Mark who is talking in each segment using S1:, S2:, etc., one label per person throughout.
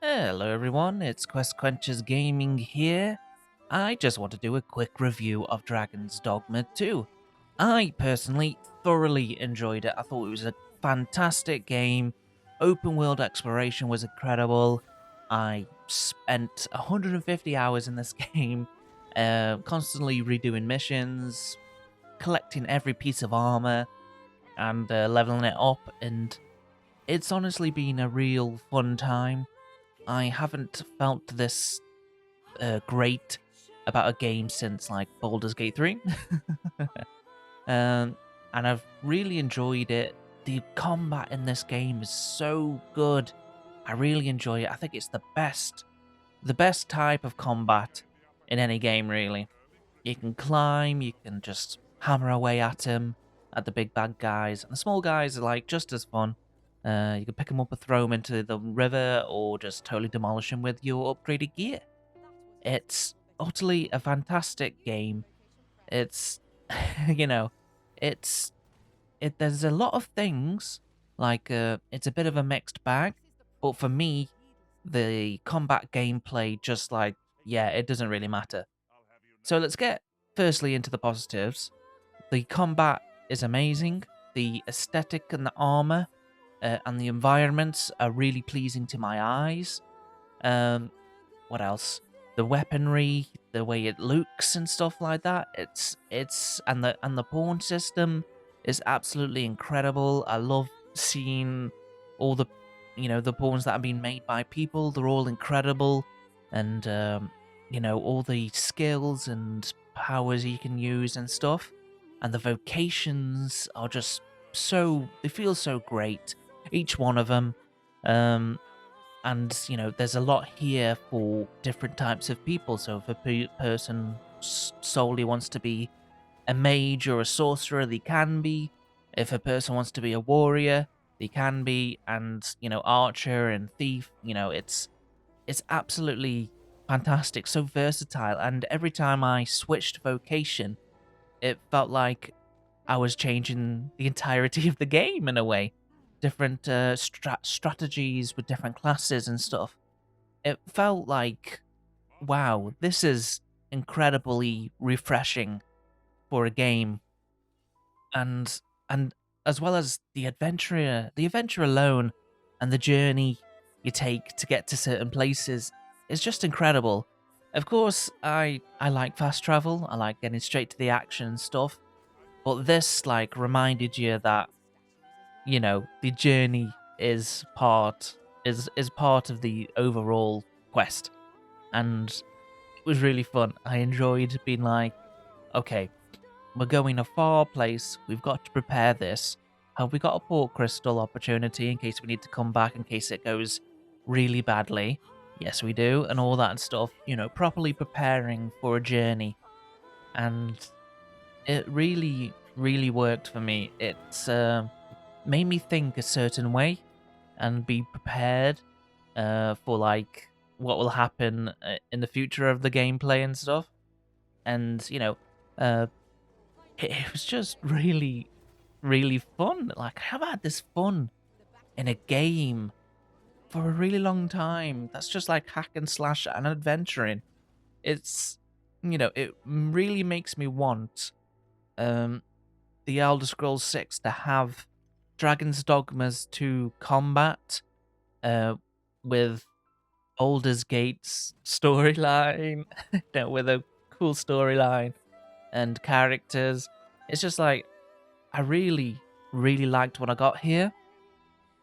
S1: Hello everyone, it's Questquenchers Gaming here. I just want to do a quick review of Dragon's Dogma 2. I personally thoroughly enjoyed it. I thought it was a fantastic game. Open world exploration was incredible. I spent 150 hours in this game, constantly redoing missions, collecting every piece of armor, and leveling it up, and it's honestly been a real fun time. I haven't felt this great about a game since like Baldur's Gate 3. um, and I've really enjoyed it. The combat in this game is so good. I really enjoy it. I think it's the best type of combat in any game, really. You can climb, you can just hammer away at him, at the big bad guys, and the small guys are like just as fun. You can pick them up and throw them into the river, or just totally demolish them with your upgraded gear. It's utterly a fantastic game. It's, you know, it's There's a lot of things like it's a bit of a mixed bag, but for me, the combat gameplay just like yeah, it doesn't really matter. So let's get firstly into the positives. The combat is amazing. The aesthetic and the armor and the environments are really pleasing to my eyes. Um, what else? The weaponry, the way it looks and stuff like that. It's and the pawn system is absolutely incredible. I love seeing all the the pawns that have been made by people. They're all incredible, and all the skills and powers you can use and stuff. And the vocations are just they feel so great. Each one of them. Um, and there's a lot here for different types of people. So if a person solely wants to be a mage or a sorcerer, they can be. If a person wants to be a warrior, they can be. And archer and thief, it's absolutely fantastic, so versatile. And every time I switched vocation, it felt like I was changing the entirety of the game in a way. Different strategies with different classes and stuff. It felt like, wow, this is incredibly refreshing for a game, and as well as the adventure alone, and the journey you take to get to certain places is just incredible. Of course, I like fast travel. I like getting straight to the action and stuff. But this like reminded you that the journey is part of the overall quest, and it was really fun. I enjoyed being like, okay, we're going a far place. We've got to prepare this. Have we got a port crystal opportunity in case we need to come back in case it goes really badly? Yes, we do, and all that stuff. Properly preparing for a journey, and it really, really worked for me. It's made me think a certain way and be prepared for like what will happen in the future of the gameplay and stuff. And uh, it was just really, really fun. Like I've had this fun in a game for a really long time. That's just like hack and slash and adventuring. It's it really makes me want um the Elder Scrolls 6 to have Dragon's Dogmas to combat uh, with Baldur's Gate's storyline, with a cool storyline and characters. It's just like, I really, really liked what I got here.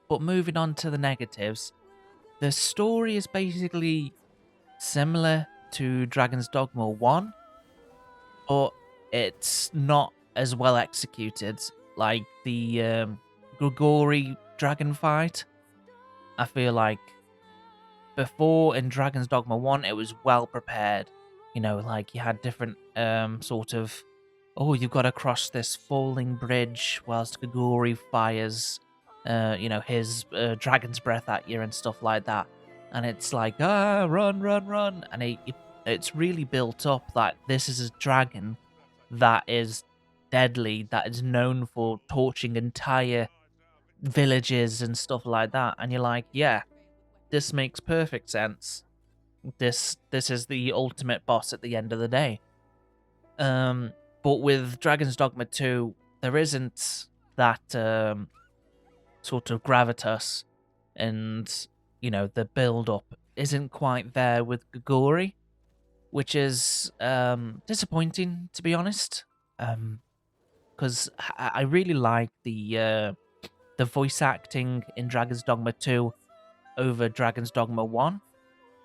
S1: But moving on to the negatives, the story is basically similar to Dragon's Dogma 1, but it's not as well executed. Like the Grigori dragon fight, I feel like before in Dragon's Dogma 1, it was well prepared. Like you had different sort of, oh, you've got to cross this falling bridge whilst Grigori fires, his dragon's breath at you and stuff like that. And it's like, run, run, run. And it's really built up that this is a dragon that is deadly, that is known for torching entire villages and stuff like that. And you're like, yeah, this makes perfect sense. This is the ultimate boss at the end of the day. But with Dragon's Dogma 2, there isn't that sort of gravitas, and the build up isn't quite there with Gogori, which is disappointing, to be honest. Because I really like the voice acting in Dragon's Dogma 2 over Dragon's Dogma 1.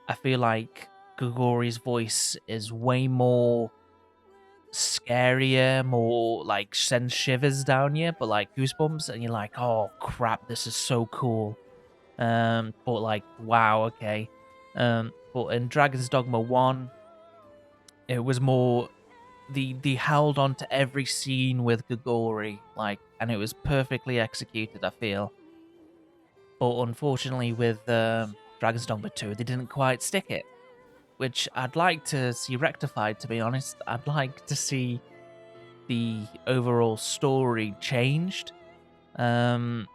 S1: I feel like Gogori's voice is way more scarier, more like sends shivers down you, but like goosebumps, and you're like, oh crap, this is so cool. But like, wow, okay. But in Dragon's Dogma 1, it was more the held on to every scene with Gogori, like, and it was perfectly executed, I feel. But unfortunately, with Dragon's Dogma 2, they didn't quite stick it, which I'd like to see rectified, to be honest. I'd like to see the overall story changed. Like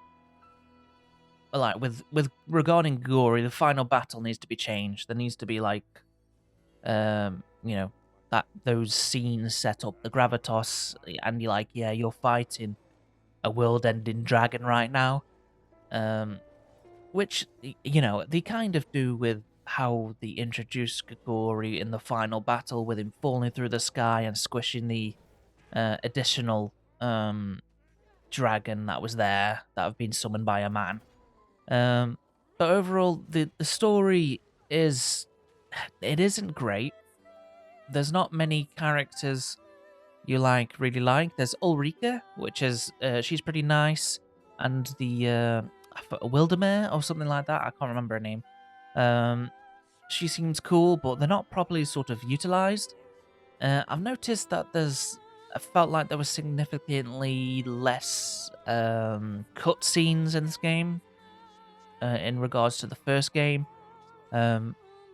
S1: with regarding Gogori, the final battle needs to be changed. There needs to be like, that those scenes set up, the gravitas, and you're like, yeah, you're fighting a world-ending dragon right now. Which they kind of do with how they introduce Gogori in the final battle, with him falling through the sky and squishing the additional dragon that was there that have been summoned by a man. But overall, the story isn't great. There's not many characters you really like. There's Ulrika, which is she's pretty nice, and the Wildemare or something like that. I can't remember her name. She seems cool, but they're not properly sort of utilized. I've noticed that I felt like there was significantly less cutscenes in this game in regards to the first game.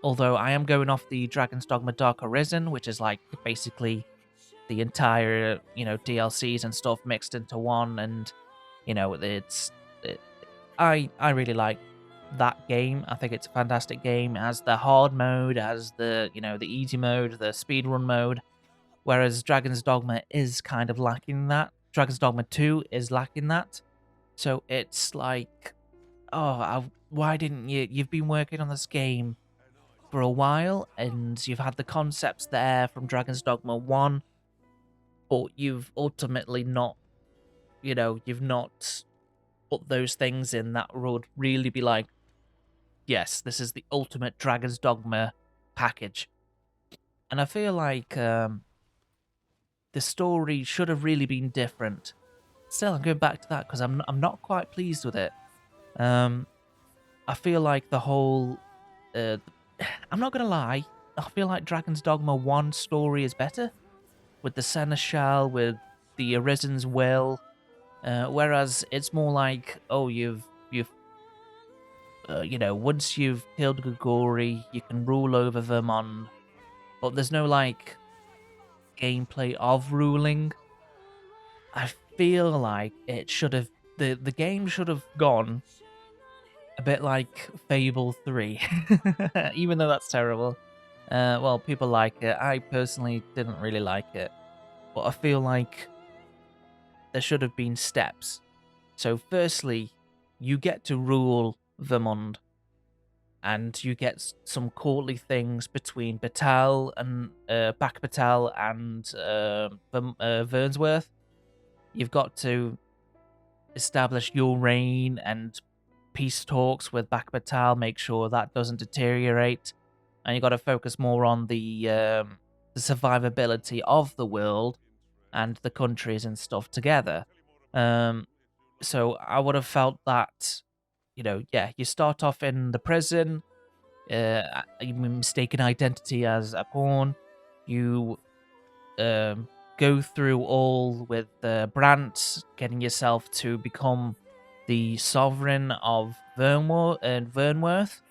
S1: Although I am going off the Dragon's Dogma Dark Arisen, which is like basically the entire DLCs and stuff mixed into one, and I really like that game. I think it's a fantastic game. It has the hard mode, as the the easy mode, the speedrun mode, whereas Dragon's Dogma is kind of lacking that. Dragon's Dogma 2 is lacking that. So it's like, oh, why didn't you? You've been working on this game for a while, and you've had the concepts there from Dragon's Dogma 1, but you've ultimately not, you've not put those things in that would really be like, yes, this is the ultimate Dragon's Dogma package. And I feel like the story should have really been different. Still, I'm going back to that because I'm not quite pleased with it. I feel like the whole... I'm not going to lie. I feel like Dragon's Dogma 1 story is better. With the Seneschal, with the Arisen's Will. Whereas it's more like, oh, once you've killed Gogori, you can rule over them on... But there's no, like, gameplay of ruling. I feel like it should have... The game should have gone a bit like Fable 3. Even though that's terrible. Well, people like it. I personally didn't really like it. But I feel like there should have been steps. So firstly, you get to rule Vermund, and you get some courtly things between Batal and Back Batal and Vernsworth. You've got to establish your reign and peace talks with Back Batal, make sure that doesn't deteriorate, and you got to focus more on the survivability of the world and the countries and stuff together. So I would have felt that, you start off in the prison, you mistaken identity as a pawn, you go through all with Brant, getting yourself to become the sovereign of Vernworth.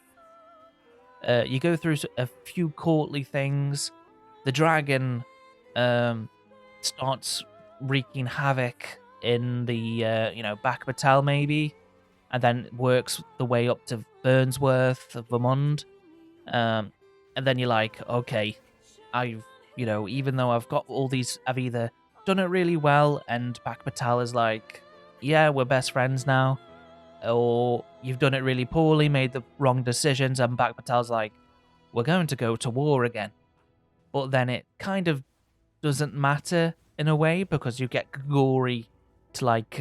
S1: You go through a few courtly things. The dragon starts wreaking havoc in the Back Batal maybe, and then works the way up to Burnsworth, Vermont. And then you're like, okay, I've, even though I've got all these, I've either done it really well, and Pak Patel is like, yeah, we're best friends now, or you've done it really poorly, made the wrong decisions, and Pak Patel's like, we're going to go to war again. But then it kind of doesn't matter in a way, because you get Grigori to like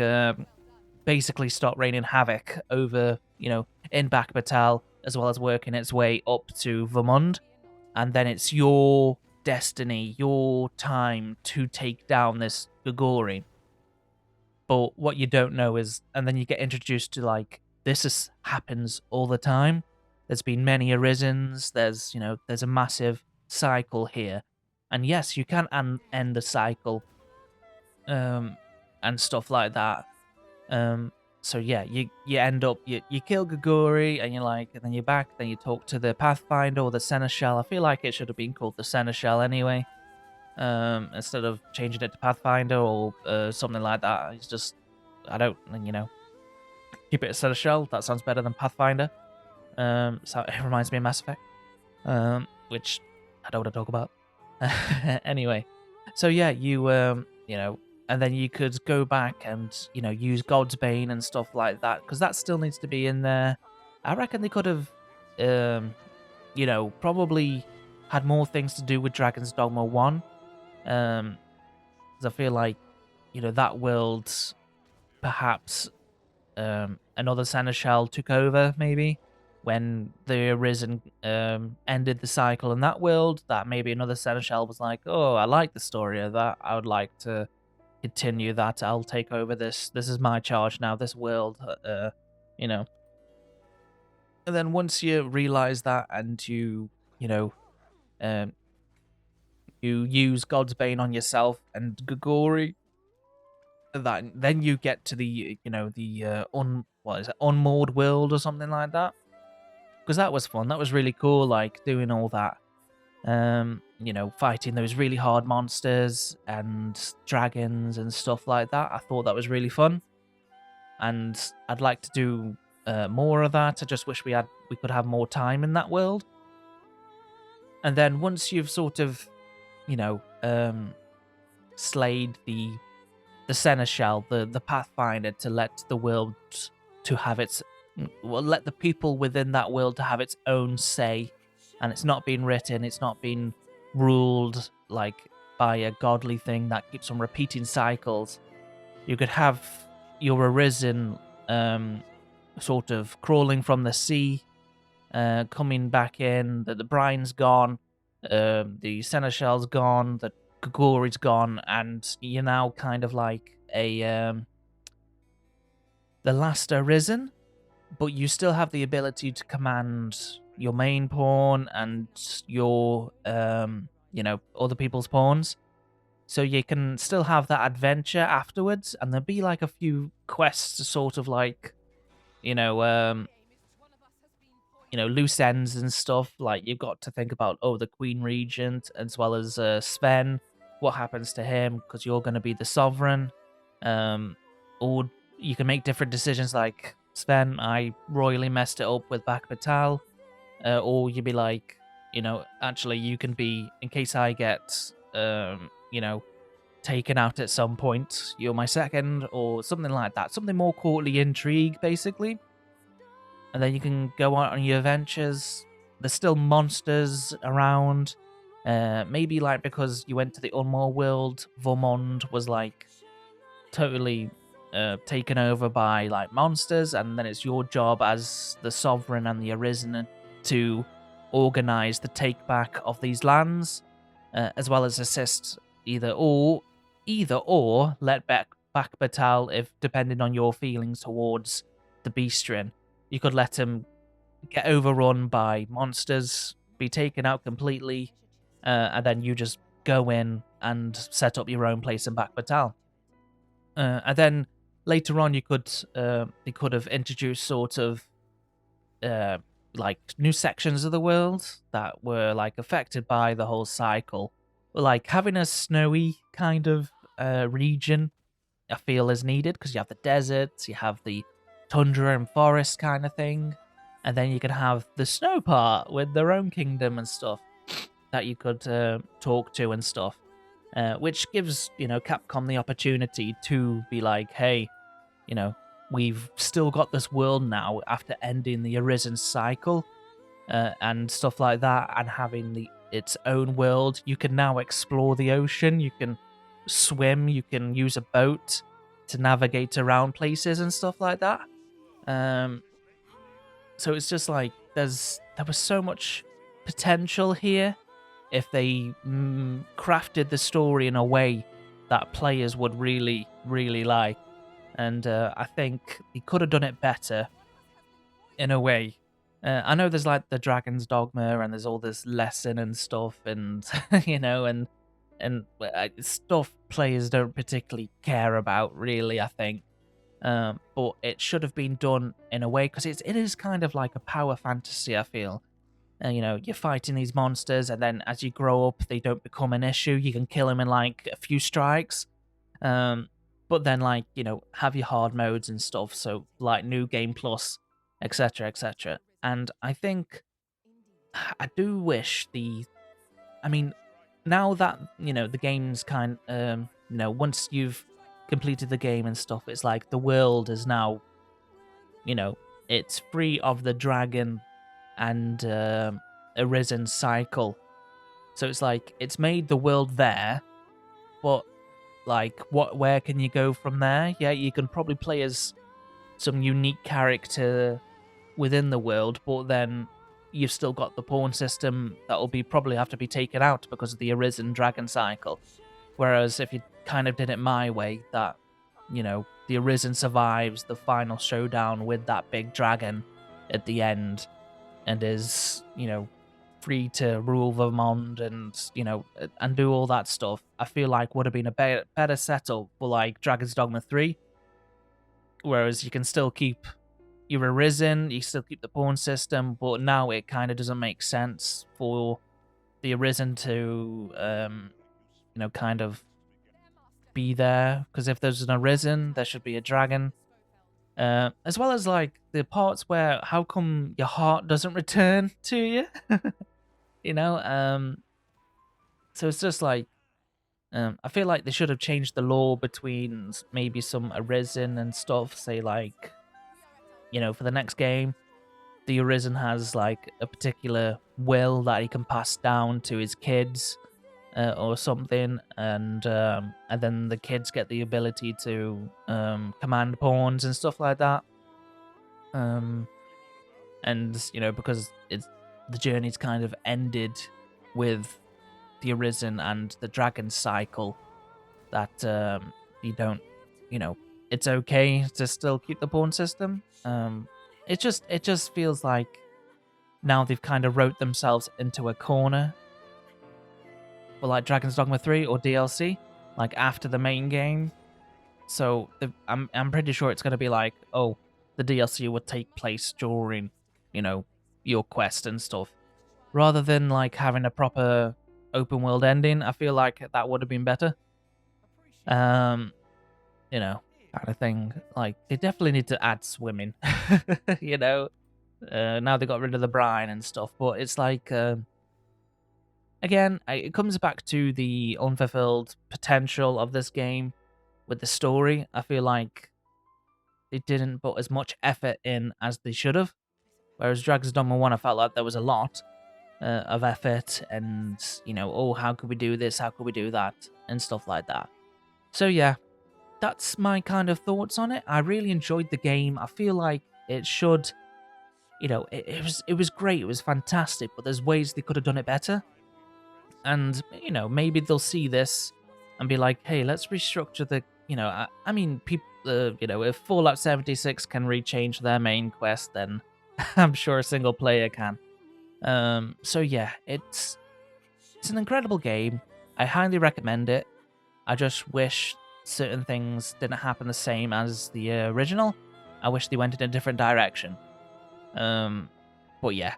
S1: basically start raining havoc over, in Pak Patel, as well as working its way up to Vermont. And then it's your destiny, your time to take down this Grigori. But what you don't know is, and then you get introduced to like, happens all the time. There's been many arisens. There's a massive cycle here, and yes, you can end the cycle, and stuff like that. So yeah, you end up you kill Grigori, and and then you're back. Then you talk to the Pathfinder or the Seneschal. I feel like it should have been called the Seneschal anyway, instead of changing it to Pathfinder or something like that. It's just, I don't, keep it a Seneschal. That sounds better than Pathfinder. So it reminds me of Mass Effect, which I don't want to talk about. Anyway, so yeah, and then you could go back and use God's Bane and stuff like that, because that still needs to be in there. I reckon they could have, probably had more things to do with Dragon's Dogma 1. Because I feel like, that world, perhaps another Seneschal took over, maybe, when the Arisen ended the cycle in that world, that maybe another Seneschal was like, oh, I like the story of that, I would like to continue that, I'll take over this is my charge now, this world, And then once you realize that, and you use God's Bane on yourself and Grigori, then you get to the unmoored world or something like that, because that was fun. That was really cool, like doing all that, fighting those really hard monsters and dragons and stuff like that. I thought that was really fun, and I'd like to do more of that. I just wish we could have more time in that world. And then once you've sort of, slayed the Seneschal, the Pathfinder, to let the world to have its, let the people within that world to have its own say, and it's not being written, it's not being ruled like by a godly thing that keeps on repeating cycles. You could have your Arisen sort of crawling from the sea, coming back in, the brine's gone, the Seneschal's gone, the Grigori's gone, and you're now kind of like the last Arisen, but you still have the ability to command your main pawn and your other people's pawns, so you can still have that adventure afterwards, and there'll be like a few quests to sort of like loose ends and stuff. Like, you've got to think about, the Queen Regent, as well as Sven. What happens to him? Because you're going to be the sovereign. Or you can make different decisions, like, Sven, I royally messed it up with Pak Patel. Or you'd be like, actually, you can be, in case I get, taken out at some point, you're my second, or something like that. Something more courtly intrigue, basically. And then you can go out on your adventures. There's still monsters around. Maybe like because you went to the Unmore world, Vermont was like totally taken over by like monsters, and then it's your job as the sovereign and the Arisen to organize the take back of these lands, as well as assist either or let back Batal, if depending on your feelings towards the Beastrian. You could let him get overrun by monsters, be taken out completely, and then you just go in and set up your own place in Batal. And then later on, they could have introduced sort of like new sections of the world that were like affected by the whole cycle. Like having a snowy kind of region, I feel is needed, because you have the deserts, you have the tundra and forest kind of thing. And then you could have the snow part with their own kingdom and stuff that you could talk to and stuff. Which gives, Capcom the opportunity to be like, hey, we've still got this world now after ending the Arisen cycle and stuff like that, and having its own world. You can now explore the ocean. You can swim. You can use a boat to navigate around places and stuff like that. So it's just like there was so much potential here if they crafted the story in a way that players would really, really like. And I think they could have done it better in a way. I know there's like the Dragon's Dogma and there's all this lesson and stuff, and stuff players don't particularly care about, really. I think, but it should have been done in a way because it is kind of like a power fantasy. I feel, you're fighting these monsters, and then as you grow up, they don't become an issue. You can kill them in like a few strikes. But then, like, have your hard modes and stuff. So, like, New Game Plus, etc., etc. And I think I do wish I mean, now that, the game's once you've completed the game and stuff, it's like the world is now, it's free of the dragon and Arisen cycle. So it's like, it's made the world there, but like, where can you go from there? Yeah, you can probably play as some unique character within the world, but then you've still got the pawn system that will probably have to be taken out because of the Arisen dragon cycle. Whereas if you kind of did it my way, that, the Arisen survives the final showdown with that big dragon at the end and is, free to rule Vermont and do all that stuff, I feel like would have been a better setup for like Dragon's Dogma 3. Whereas you can still keep your Arisen, you still keep the pawn system, but now it kind of doesn't make sense for the Arisen to, kind of be there. Because if there's an Arisen, there should be a dragon. As well as like the parts where how come your heart doesn't return to you? So it's just like, I feel like they should have changed the law between maybe some Arisen and stuff. Say like, for the next game, the Arisen has like a particular will that he can pass down to his kids or something, and then the kids get the ability to command pawns and stuff like that. And because the journey's kind of ended with the Arisen and the Dragon cycle, that you don't, it's okay to still keep the pawn system. It just feels like now they've kind of wrote themselves into a corner for like Dragon's Dogma 3 or DLC, like after the main game. So I'm pretty sure it's going to be like, oh, the DLC would take place during, your quest and stuff, rather than like having a proper open world ending. I feel like that would have been better. Kind of thing. Like they definitely need to add swimming. Now they got rid of the brine and stuff, but it's like, again, it comes back to the unfulfilled potential of this game with the story. I feel like they didn't put as much effort in as they should have. Whereas Dragon's Dogma 1, I felt like there was a lot of effort and, oh, how could we do this? How could we do that? And stuff like that. So yeah, that's my kind of thoughts on it. I really enjoyed the game. I feel like it should, it was great. It was fantastic, but there's ways they could have done it better. And, maybe they'll see this and be like, hey, let's restructure the, I mean, people, if Fallout 76 can rechange their main quest, then I'm sure a single player can. So yeah, it's an incredible game. I highly recommend it. I just wish certain things didn't happen the same as the original. I wish they went in a different direction. But yeah,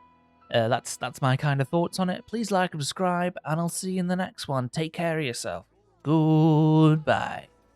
S1: that's my kind of thoughts on it. Please like and subscribe, and I'll see you in the next one. Take care of yourself. Goodbye.